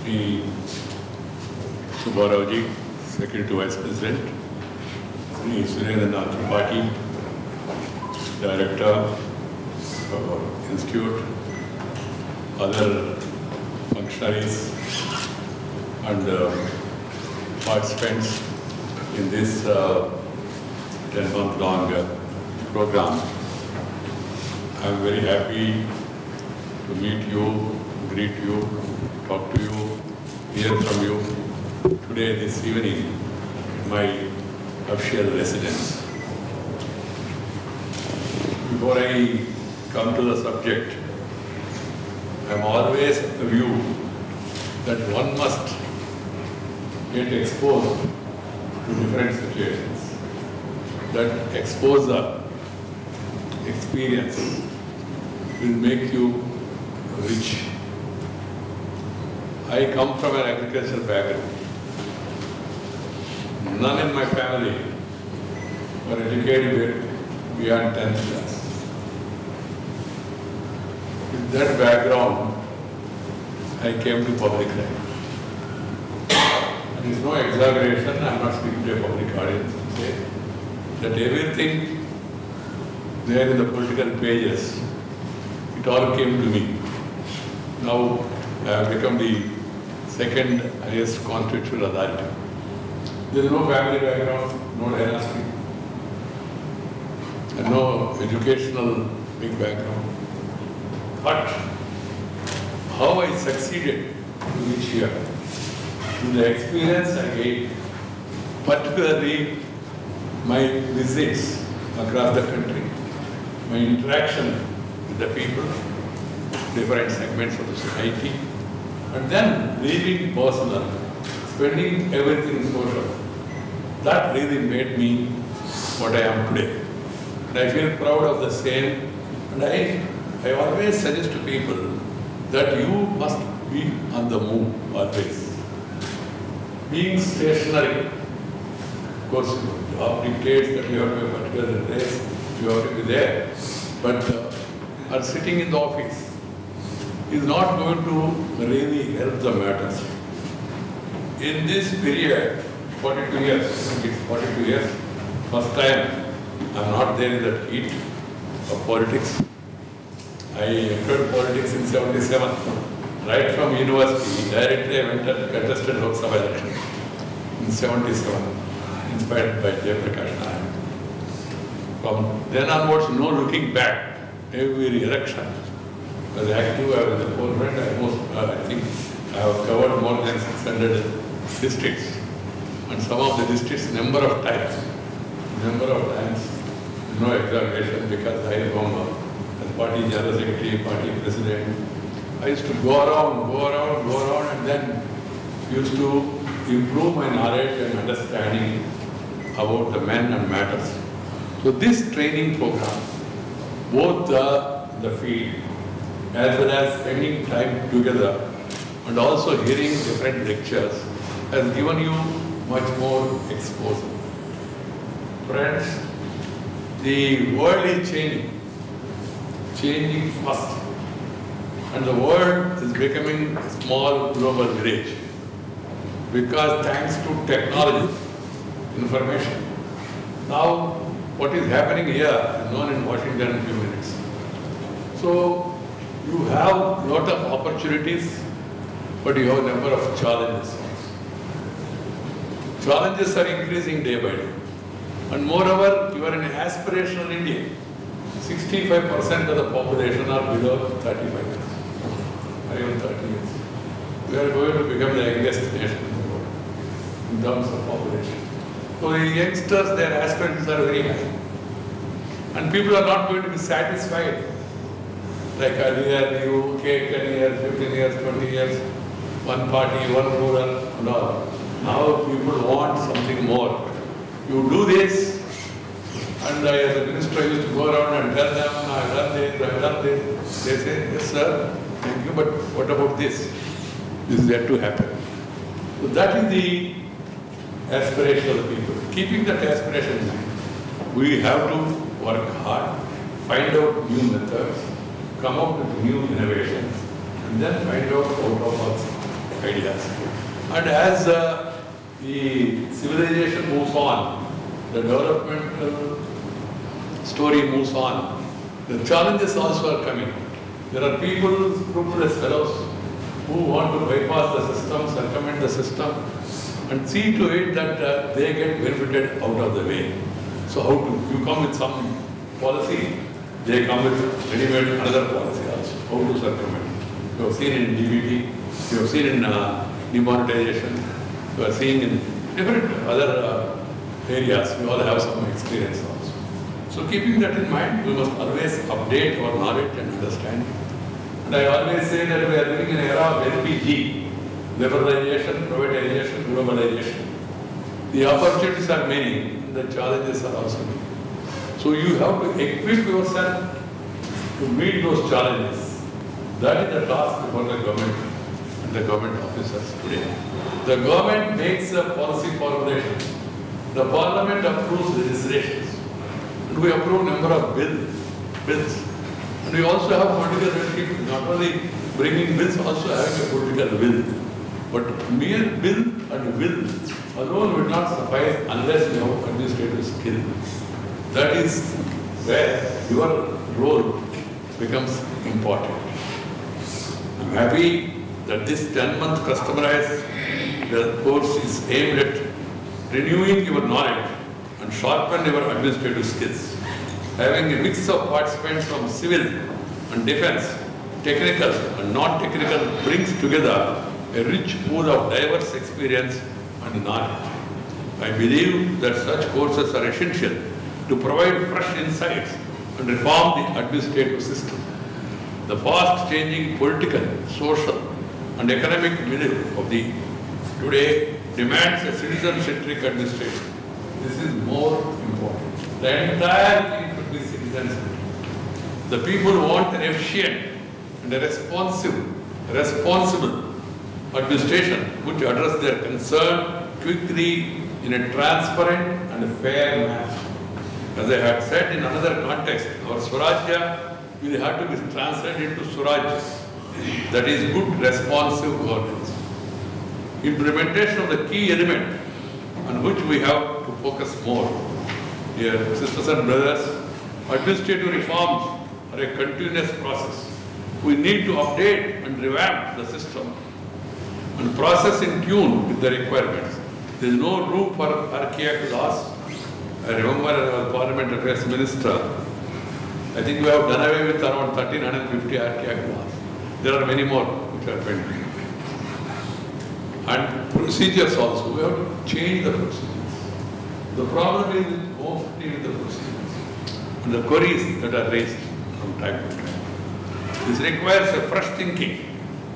Sri Subbarao-ji, Secretary to Vice President, Sri Surendra Tripathi, Director of our Institute, other functionaries and participants in this 10-month-long program. I am very happy to meet you, greet you, talk to you, hear from you today, this evening, in my official residence. Before I come to the subject, I am always of the view that one must get exposed to different situations. That exposure, experience will make you rich. I come from an agricultural background. None in my family were educated beyond 10th class. With that background, I came to public life. There is no exaggeration, I am not speaking to a public audience to say that everything there in the political pages, it all came to me. Now I have become the second highest constitutional authority. There is no family background, no dynasty, and no educational big background. But how I succeeded to reach here, through the experience I gained, particularly my visits across the country, my interaction with the people, different segments of the society, and then leaving personal, spending everything social. That really made me what I am today. And I feel proud of the same. And I always suggest to people that you must be on the move always. Being stationary, of course, your job dictates that you have to be a particular place, you have to be there. But or sitting in the office is not going to really help the matters. In this period, 42 years, I think it's 42 years, first time I am not there in the heat of politics. I entered politics in 77. Right from university, directly I went and contested Lok Sabha election in 77, inspired by Jayaprakash Nayak. From then onwards, no looking back. Every election I was active, I was a forefront. I think I have covered more than 600 districts. And some of the districts, number of times, no exaggeration, because I remember as party general secretary, party president, I used to go around, and then used to improve my knowledge and understanding about the men and matters. So this training program, both the field as well as spending time together and also hearing different lectures, has given you much more exposure. Friends, the world is changing fast, and the world is becoming a small global village because thanks to technology, information. Now, what is happening here is known in Washington in a few minutes. So, you have a lot of opportunities, but you have a number of challenges also. Challenges are increasing day by day. And moreover, you are in an aspirational India. 65% of the population are below 35 years, or even 30 years. We are going to become the youngest nation in the world in terms of population. So the youngsters, their aspirations are very high. And people are not going to be satisfied. Like earlier, you, okay, 10 years, 15 years, 20 years, one party, one ruler, and all. Now people want something more. You do this, and I, as a minister, I used to go around and tell them, I've done this, I've done this. They say, yes sir, thank you, but what about this? This is yet to happen. So that is the aspiration of the people. Keeping that aspiration in mind, we have to work hard, find out new methods, come up with new innovations, and then find out out of us ideas. And as the civilization moves on, the developmental story moves on, the challenges also are coming. There are people, scrupulous fellows, who want to bypass the system, circumvent the system, and see to it that they get benefited out of the way. So how to, you come with some policy, they come with ready-made another policy also, how to circumvent. You have seen in DBT, you have seen in demonetization, you are seeing in different other areas, we all have some experience also. So keeping that in mind, we must always update our knowledge and understanding. And I always say that we are living in an era of LPG, liberalization, privatization, globalization. The opportunities are many, and the challenges are also many. So you have to equip yourself to meet those challenges. That is the task before the government and the government officers today. The government makes a policy formulation. The parliament approves legislations. And we approve a number of bills. And we also have political leadership, not only bringing bills, also having a political will. But mere bill and will alone will not suffice unless you have administrative skill. That is where your role becomes important. I'm happy that this 10-month customized course is aimed at renewing your knowledge and sharpen your administrative skills. Having a mix of participants from civil and defense, technical and non-technical brings together a rich pool of diverse experience and knowledge. I believe that such courses are essential to provide fresh insights and reform the administrative system. The fast-changing political, social and economic milieu of the today demands a citizen-centric administration. This is more important. The entire thing should be citizen-centric. The people want an efficient and a responsible administration which address their concern quickly in a transparent and a fair manner. As I had said in another context, our Swarajya will have to be translated into Swaraj, that is good responsive governance. Implementation of the key element on which we have to focus more. Dear sisters and brothers, administrative reforms are a continuous process. We need to update and revamp the system and process in tune with the requirements. There is no room for archaic laws. I remember I was Parliament Affairs Minister. I think we have done away with around 1350 archaic laws. There are many more which are pending. And procedures also, we have to change the procedures. The problem is mostly with the procedures and the queries that are raised from time to time. This requires a fresh thinking,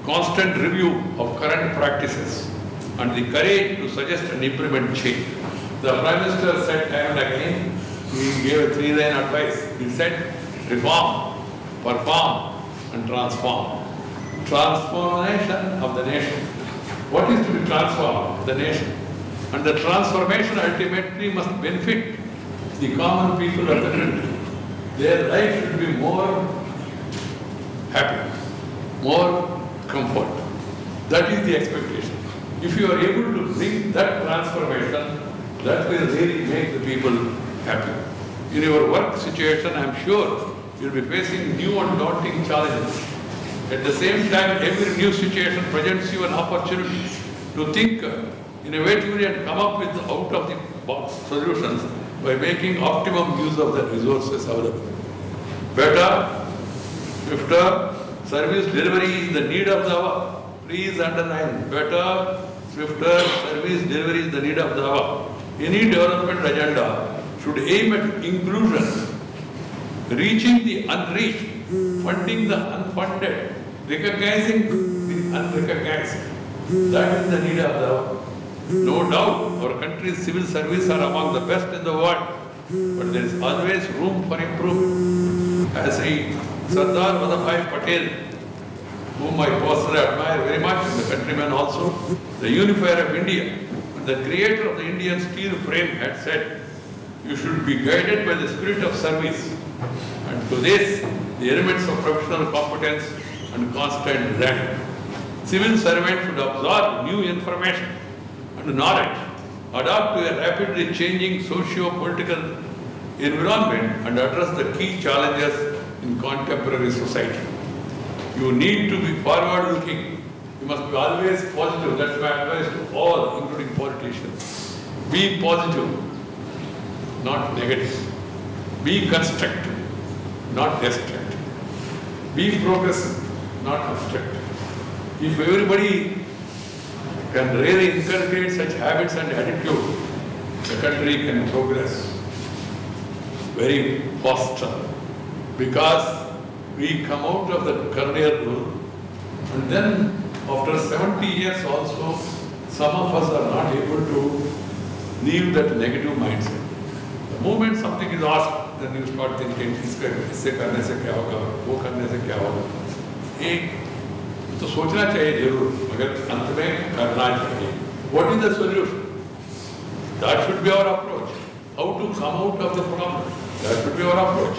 constant review of current practices, and the courage to suggest and implement change. The Prime Minister said time and again, he gave a 3-line advice. He said, reform, perform, and transform. Transformation of the nation. What is to be transformed? The nation. And the transformation ultimately must benefit the common people of the country. Their life should be more happy, more comfort. That is the expectation. If you are able to bring that transformation, that will really make the people happy. In your work situation, I am sure you will be facing new and daunting challenges. At the same time, every new situation presents you an opportunity to think innovatively and come up with out-of-the-box solutions by making optimum use of the resources available. Better, swifter service delivery is the need of the hour. Please underline, better, swifter service delivery is the need of the hour. Any development agenda should aim at inclusion, reaching the unreached, funding the unfunded, recognizing the unrecognized. That is the need of the hour. No doubt, our country's civil service are among the best in the world, but there is always room for improvement. As Sardar Vallabhbhai Patel, whom I personally admire very much, and the countrymen also, the unifier of India, and the creator of the Indian steel frame had said, you should be guided by the spirit of service. And to this, the elements of professional competence and constant learning. Civil servant should absorb new information and knowledge, adapt to a rapidly changing socio-political environment and address the key challenges in contemporary society. You need to be forward-looking. You must be always positive. That's my advice to all, including politicians. Be positive, not negative. Be constructive, not destructive. Be progressive, not obstructive. If everybody can really inculcate such habits and attitude, the country can progress very faster. Because we come out of the colonial rule, and then after 70 years also, some of us are not able to leave that negative mindset. The moment something is asked, then you start thinking, इससे करने से क्या होगा, वो करने से क्या होगा. एक तो सोचना चाहिए जरूर, मगर अंत में करना चाहिए. What is the solution? That should be our approach. How to come out of the problem? That should be our approach.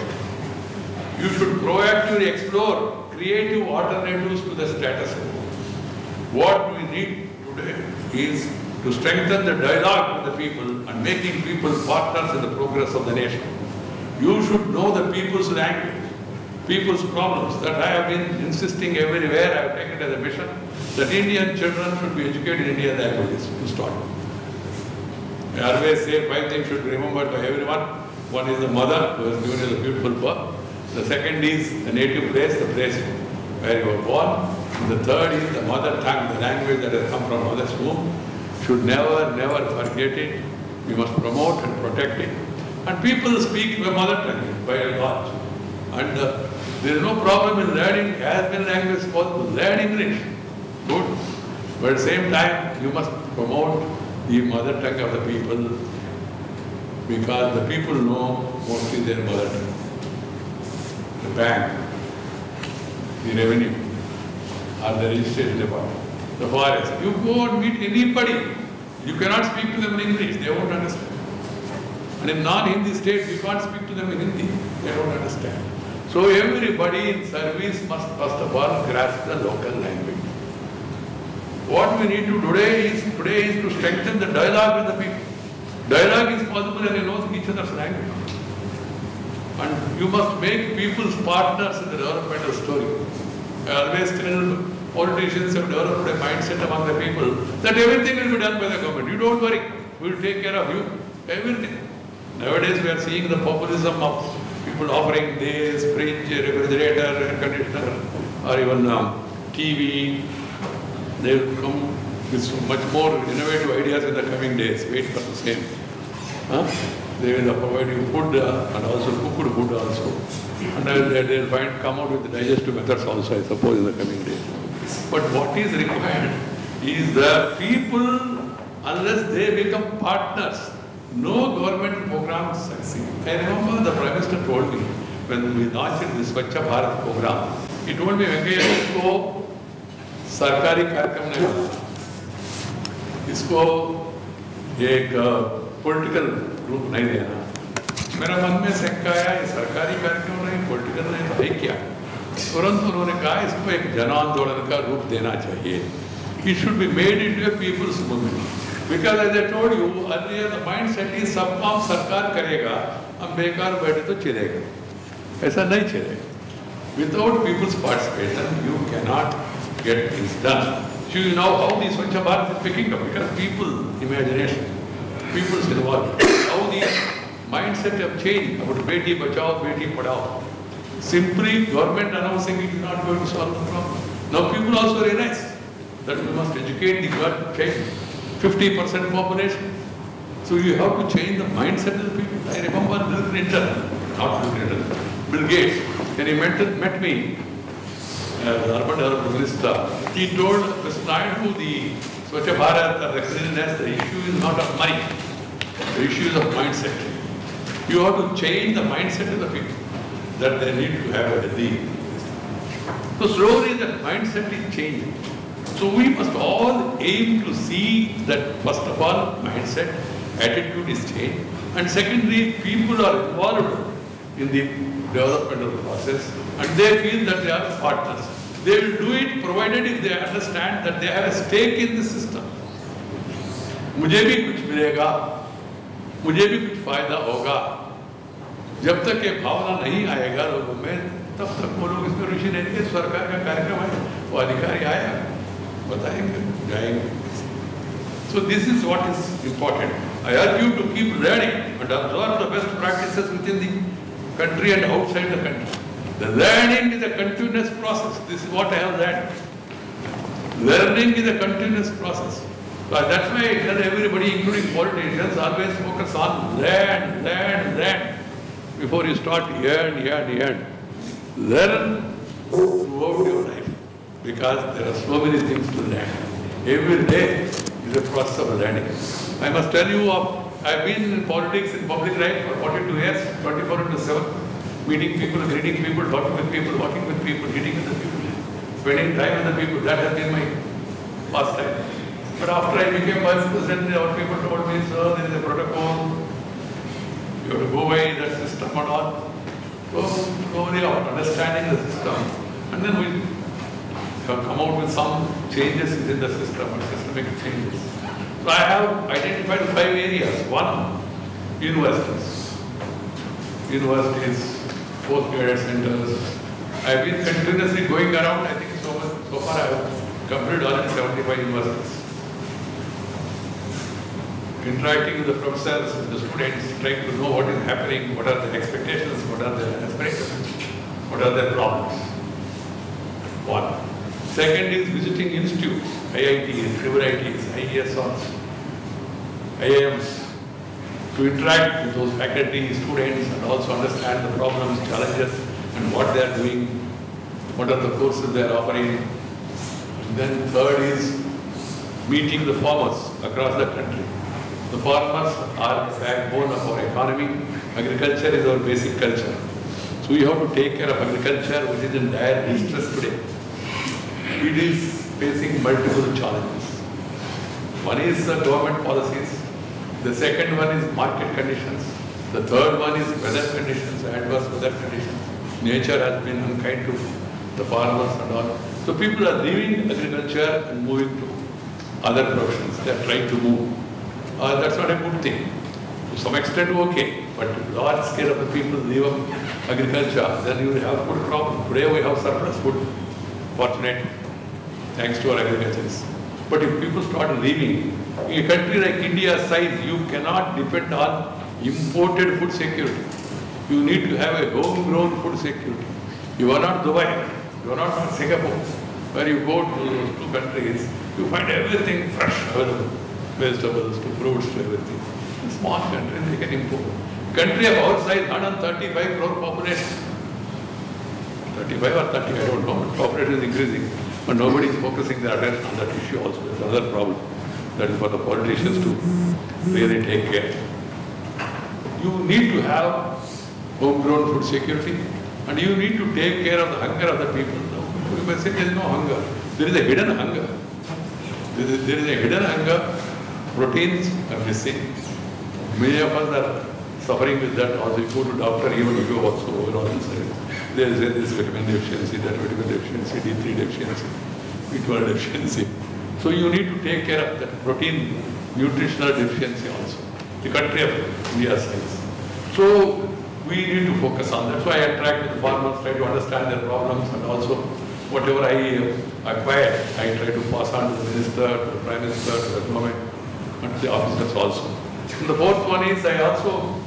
You should proactively explore creative alternatives to the status quo. What we need today is to strengthen the dialogue with the people and making people partners in the progress of the nation. You should know the people's language, people's problems. That I have been insisting everywhere. I have taken it as a mission that Indian children should be educated in Indian languages to start. I always say 5 things should be remembered by everyone. One is the mother who has given us a beautiful birth. The second is the native place, the place where you were born. And the third is the mother tongue, the language that has come from mother's womb. Should never, never forget it. We must promote and protect it. And people speak their mother tongue by and large. And there is no problem in learning as many languages as possible. Learn English. Good. But at the same time, you must promote the mother tongue of the people, because the people know mostly their mother tongue. The bank, the revenue, or the registration department, the forest. You go and meet anybody. You cannot speak to them in English. They won't understand. And in non-Hindi states, you can't speak to them in Hindi. They don't understand. So everybody in service must first of all grasp the local language. What we need to today is to strengthen the dialogue with the people. Dialogue is possible when you know each other's language. And you must make people's partners in the developmental story. I always tell politicians have developed a mindset among the people that everything will be done by the government. You don't worry, we will take care of you. Everything. Nowadays we are seeing the populism of people offering this, fridge, refrigerator, air conditioner, or even TV. They will come with much more innovative ideas in the coming days. Wait for the same. They will provide you food and also cooked food also. And they will come out with digestive methods also, I suppose, in the coming days. But what is required is the people, unless they become partners, no government program succeeds. I remember the Prime Minister told me when we launched the Swachh Bharat program, he told me, Venkaiah, isko सरकारी कार्यक्रम नहीं होता, इसको एक political रूप नहीं देना. मेरा मन में शंका आया, ये सरकारी कार्यक्रम नहीं, पॉलिटिकल नहीं तो है क्या? तुरंत उन्होंने कहा इसको एक जन आंदोलन का रूप देना चाहिए. It should be made into a people's movement. Because as I told you earlier, the mindset is सब काम सरकार करेगा, हम बेकार बैठे तो चलेगा. ऐसा नहीं चलेगा. Without people's participation, you cannot get things done. So you know how the Swachh Bharat is picking up, because people, imagination, people's involvement, how the mindset have changed about Beti Bachao, Beti Padhao. Simply government announcing it is not going to solve the problem. Now people also realize that we must educate the child, 50% population. So you have to change the mindset of the people. I remember Bill Gates, when he met me, the urban development minister, he told Mr. Naidu, the Swachh Bharat, the cleanliness, the issue is not of money, the issue is of mindset. You have to change the mindset of the people, that they need to have a healthy. So slowly that mindset is changing. So we must all aim to see that first of all, mindset, attitude is changed. And secondly, people are involved in the developmental process and they feel that they are partners. They will do it provided if they understand that they have a stake in the system. मुझे भी कुछ मिलेगा, मुझे भी कुछ फायदा होगा। जब तक ये भावना नहीं आएगा लोगों में, तब तक वो लोग इसमें रुचि नहीं लेंगे। सरकार का कार्यक्रम है, वो अधिकारी आया, बताएंगे, जाएंगे। So this is what is important. I urge you to keep learning and absorb the best practices within the country and outside the country. The learning is a continuous process. This is what I have learned. Learning is a continuous process. So that's why everybody, including politicians, always focus on learn. Before you start yearn. Learn throughout your life. Because there are so many things to learn. Every day is a process of learning. I must tell you, I've been in politics, in public life for 42 years, 24/7. Meeting people, greeting people, talking with people, walking with people, eating with the people, spending time with the people. That has been my pastime. But after I became vice president, our people told me, sir, there is a protocol. You have to go by that system and all. So slowly after understanding the system, and then we have come out with some changes within the system and systemic changes. So I have identified 5 areas. One, universities. Universities, postgraduate centers. I've been continuously going around. I think so far I have completed already 75 universities. Interacting with the professors, with the students, trying to know what is happening, what are their expectations, what are their aspirations, what are their problems. One. Second is visiting institutes, IITs, IITs, IES, IIMs, to interact with those faculty, students, and also understand the problems, challenges, and what they are doing, what are the courses they are offering. And then third is meeting the farmers across the country. The farmers are the backbone of our economy. Agriculture is our basic culture. So we have to take care of agriculture, which is in dire distress today. It is facing multiple challenges. One is the government policies. The second one is market conditions. The third one is weather conditions, adverse weather conditions. Nature has been unkind to the farmers and all. So people are leaving agriculture and moving to other professions. They are trying to move. That's not a good thing. To some extent, okay. But if large scale of the people leave agriculture, then you will have food problem. Today we have surplus food, fortunately, thanks to our agriculturists. But if people start leaving, in a country like India's size, you cannot depend on imported food security. You need to have a homegrown food security. You are not Dubai, you are not Singapore, where you go to those two countries, you find everything fresh available, vegetables to fruits to everything. In small countries, they can import. Country of our size, 135 crore population. 35 or 30, I don't know, but population is increasing. But nobody is focusing their attention on that issue also. It's another problem. That is for the politicians to really take care. You need to have homegrown food security, and you need to take care of the hunger of the people. You may say there is no hunger. There is a hidden hunger. There is a hidden hunger. Proteins are missing. Many of us are suffering with that. Also, you go to doctor, even if you also overall inside. There is this vitamin deficiency, that vitamin deficiency, D3 deficiency, B12 deficiency. So you need to take care of that protein nutritional deficiency also. The country of India's size. So we need to focus on that. So I interact with the farmers, try to understand their problems, and also whatever I acquire, I try to pass on to the minister, to the prime minister, to the government, and to the officers also. And the fourth one is I also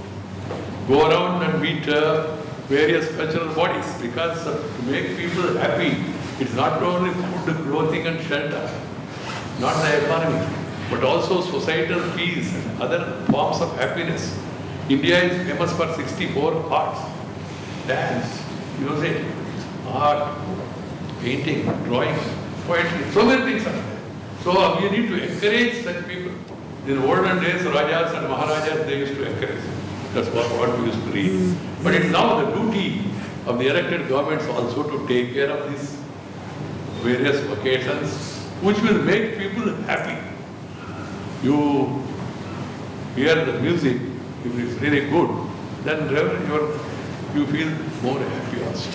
go around and meet various cultural bodies, because to make people happy, it's not only food, clothing and shelter, not the economy, but also societal peace and other forms of happiness. India is famous for 64 arts, dance, music, art, painting, drawing, poetry, so many things are there. So we need to encourage such people. In olden days, Rajas and Maharajas, they used to encourage. That's what we used to read. But it's now the duty of the elected governments also to take care of these various occasions, which will make people happy. You hear the music, if it's really good, then you feel more happy also.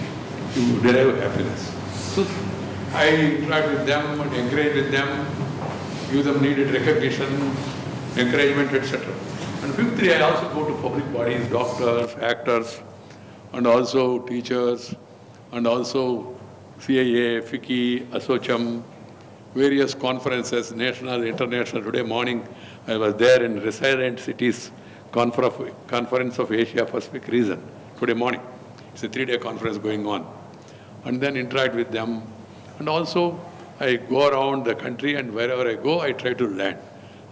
You derive happiness. So I interact with them and encourage with them, give them needed recognition, encouragement, etc. And fifthly, I also go to public bodies, doctors, actors, and also teachers, and also CIA, FICCI, ASSOCHAM, various conferences, national, international. Today morning, I was there in Resilient Cities Conference of Asia Pacific region. Today morning. It's a 3-day conference going on. And then interact with them. And also, I go around the country, and wherever I go, I try to learn.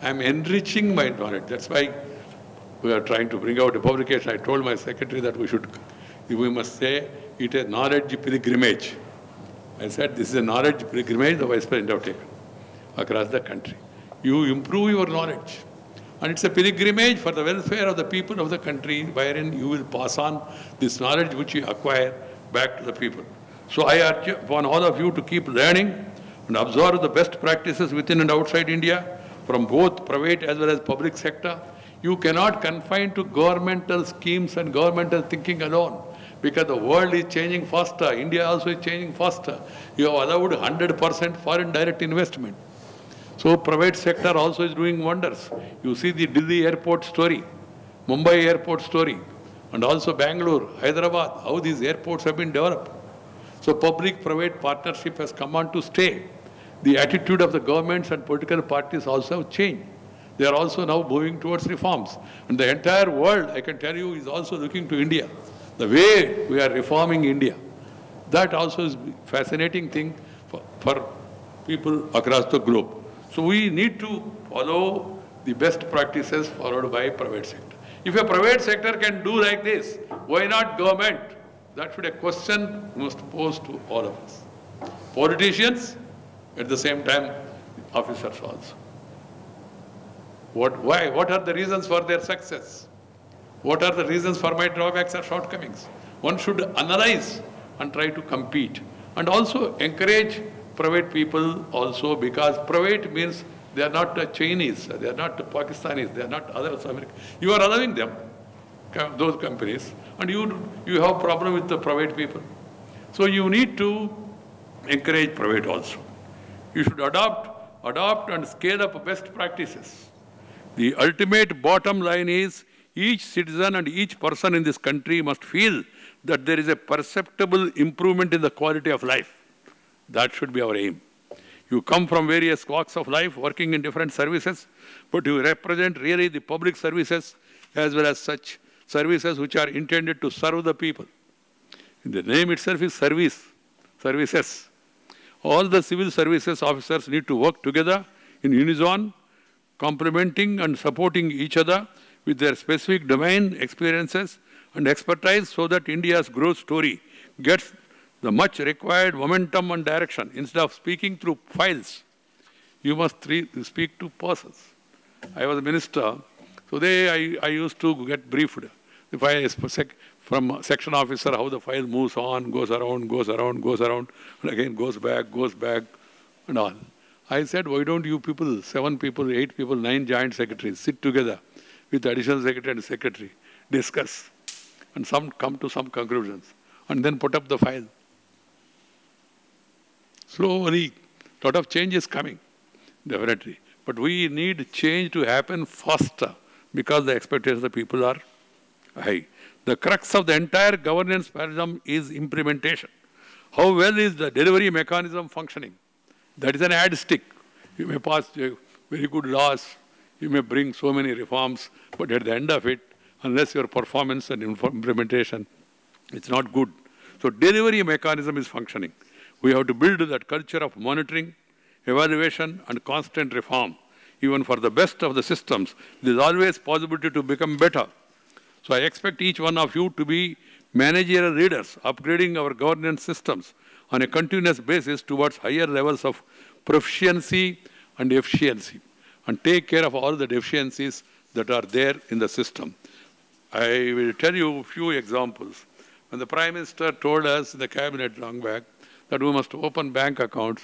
I'm enriching my knowledge. That's why we are trying to bring out a publication. I told my secretary that we must say it is knowledge pilgrimage. I said, this is a knowledge pilgrimage the Vice President have taken across the country. You improve your knowledge. And it's a pilgrimage for the welfare of the people of the country, wherein you will pass on this knowledge which you acquire back to the people. So I urge upon all of you to keep learning and observe the best practices within and outside India, from both private as well as public sector. You cannot confine to governmental schemes and governmental thinking alone, because the world is changing faster. India also is changing faster. You have allowed 100% foreign direct investment. So private sector also is doing wonders. You see the Delhi airport story, Mumbai airport story, and also Bangalore, Hyderabad, how these airports have been developed. So public-private partnership has come on to stay. The attitude of the governments and political parties also have changed. They are also now moving towards reforms. And the entire world, I can tell you, is also looking to India. The way we are reforming India, that also is a fascinating thing for people across the globe. So we need to follow the best practices followed by private sector. If a private sector can do like this, why not government? That should be a question we must pose to all of us. Politicians, at the same time, officers also. Why? What are the reasons for their success? What are the reasons for my drawbacks or shortcomings? One should analyze and try to compete. And also encourage private people also, because private means they are not Chinese, they are not Pakistanis, they are not others. You are allowing them, those companies, and you have problem with the private people. So you need to encourage private also. You should adopt and scale up best practices. The ultimate bottom line is each citizen and each person in this country must feel that there is a perceptible improvement in the quality of life. That should be our aim. You come from various walks of life, working in different services, but you represent really the public services as well as such services which are intended to serve the people. The name itself is services. All the civil services officers need to work together in unison, complementing and supporting each other with their specific domain experiences and expertise, so that India's growth story gets the much required momentum and direction. Instead of speaking through files, you must speak to persons. I was a minister, so I used to get briefed. If I from section officer, how the file moves on, goes around, and again goes back, and all. I said, why don't you people, 7 people, 8 people, 9 joint secretaries, sit together with the additional secretary and secretary, discuss, and come to some conclusions, and then put up the file. Slowly, a lot of change is coming, definitely. But we need change to happen faster, because the expectations of the people are high. The crux of the entire governance paradigm is implementation. How well is the delivery mechanism functioning? That is an yardstick. You may pass very good laws, you may bring so many reforms, but at the end of it, unless your performance and implementation, it's not good. So delivery mechanism is functioning. We have to build that culture of monitoring, evaluation, and constant reform. Even for the best of the systems, there is always possibility to become better. So I expect each one of you to be managerial leaders, upgrading our governance systems on a continuous basis towards higher levels of proficiency and efficiency, and take care of all the deficiencies that are there in the system. I will tell you a few examples. When the Prime Minister told us in the cabinet long back that we must open bank accounts,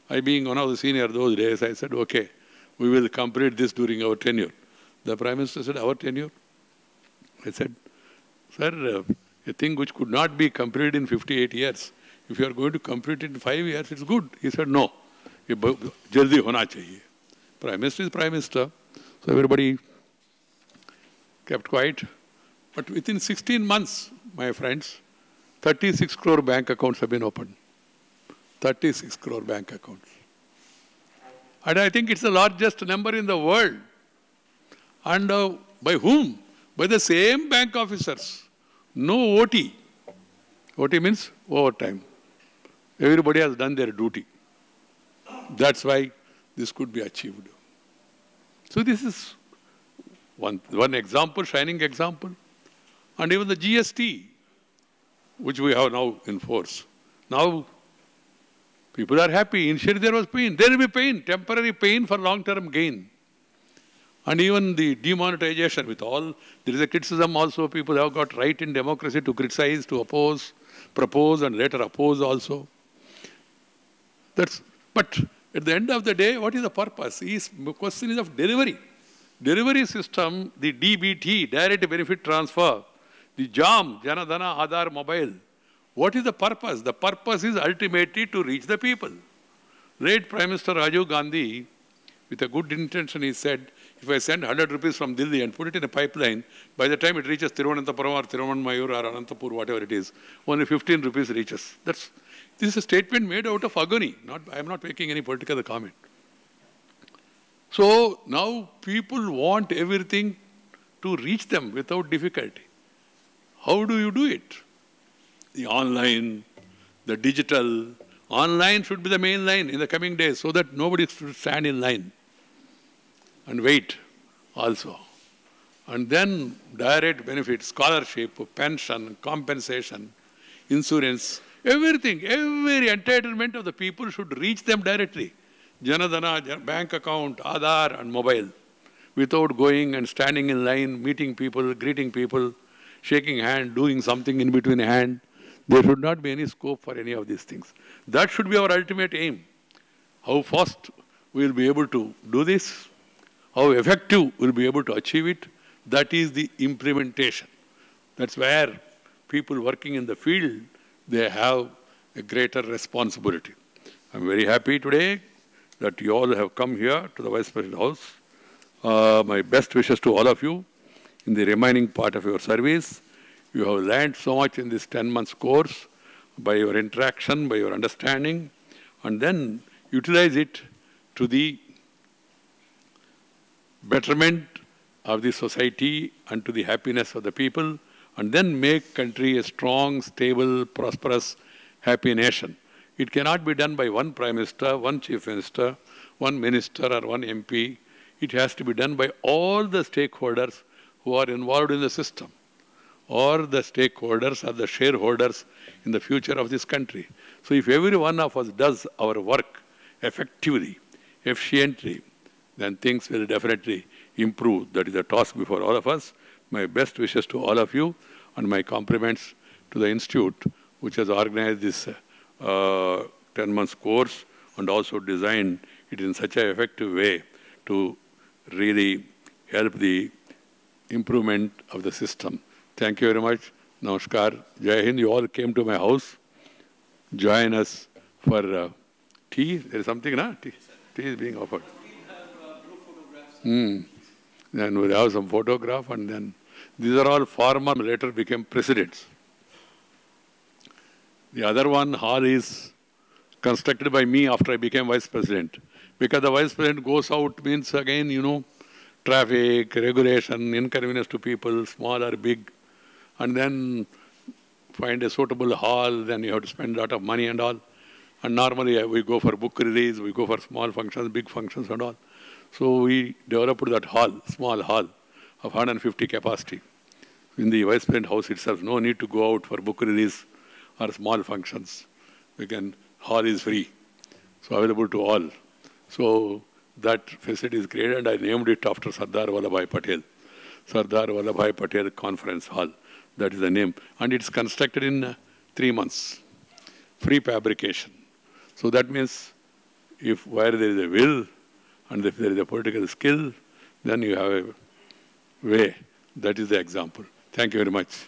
I being one of the senior those days, I said, okay, we will complete this during our tenure. The Prime Minister said, our tenure? I said, sir, a thing which could not be completed in 58 years, if you are going to complete it in 5 years, it's good. He said, no. Jaldi hona chahiye. Prime Minister is Prime Minister. So everybody kept quiet. But within 16 months, my friends, 36 crore bank accounts have been opened. 36 crore bank accounts. And I think it's the largest number in the world. And by whom? By the same bank officers. No OT. OT means overtime. Everybody has done their duty. That's why this could be achieved. So this is one example, shining example. And even the GST, which we have now in force. Now, people are happy. Initially there was pain. There will be pain, temporary pain for long-term gain. And even the demonetization with all, there is a criticism also. People have got right in democracy to criticize, to oppose, propose, and later oppose also. But at the end of the day, what is the purpose? The question is of delivery. Delivery system, the DBT, direct benefit transfer, the JAM, Jana Dhana Aadhaar Mobile. What is the purpose? The purpose is ultimately to reach the people. Late Prime Minister Rajiv Gandhi, with a good intention, he said, if I send 100 rupees from Delhi and put it in a pipeline, by the time it reaches Thiruvananthapuram or Thiruvannamayur or Anantapur, whatever it is, only 15 rupees reaches. This is a statement made out of agony. I am not making any political comment. So now people want everything to reach them without difficulty. How do you do it? The online, the digital. Online should be the main line in the coming days so that nobody should stand in line and wait also. And then direct benefit, scholarship, pension, compensation, insurance, everything, every entitlement of the people should reach them directly. Janadana, bank account, Aadhaar and mobile. Without going and standing in line, meeting people, greeting people, shaking hand, doing something in between hand. There should not be any scope for any of these things. That should be our ultimate aim. How fast we will be able to do this, how effective we will be able to achieve it, that is the implementation. That's where people working in the field, they have a greater responsibility. I'm very happy today that you all have come here to the Vice President House. My best wishes to all of you in the remaining part of your service. You have learned so much in this 10 months course by your interaction, by your understanding, and then utilize it to the betterment of the society and to the happiness of the people, and then make country a strong, stable, prosperous, happy nation. It cannot be done by one Prime Minister, one Chief Minister, one Minister or one MP. It has to be done by all the stakeholders who are involved in the system, or the stakeholders or the shareholders in the future of this country. So if every one of us does our work effectively, efficiently, then things will definitely improve. That is the task before all of us. My best wishes to all of you and my compliments to the Institute which has organized this 10 months course and also designed it in such an effective way to really help the improvement of the system. Thank you very much. Namaskar. Jai Hind. You all came to my house. Join us for tea. There is something, na? Tea is being offered. Then we'll have some photograph, and then these are all former, later became presidents. The other one hall is constructed by me after I became vice president. Because the vice president goes out means again, you know, traffic, regulation, inconvenience to people, small or big, and then find a suitable hall, then you have to spend a lot of money and all. And normally we go for book release, we go for small functions, big functions and all. So we developed that hall, small hall of 150 capacity. In the Vice President house itself, no need to go out for book release or small functions. Hall is free, so available to all. So that facility is created, and I named it after Sardar Vallabhbhai Patel. Sardar Vallabhbhai Patel Conference Hall, that is the name. And it's constructed in 3 months, free fabrication. So that means if where there is a will, and if there is a political skill, then you have a way. That is the example. Thank you very much.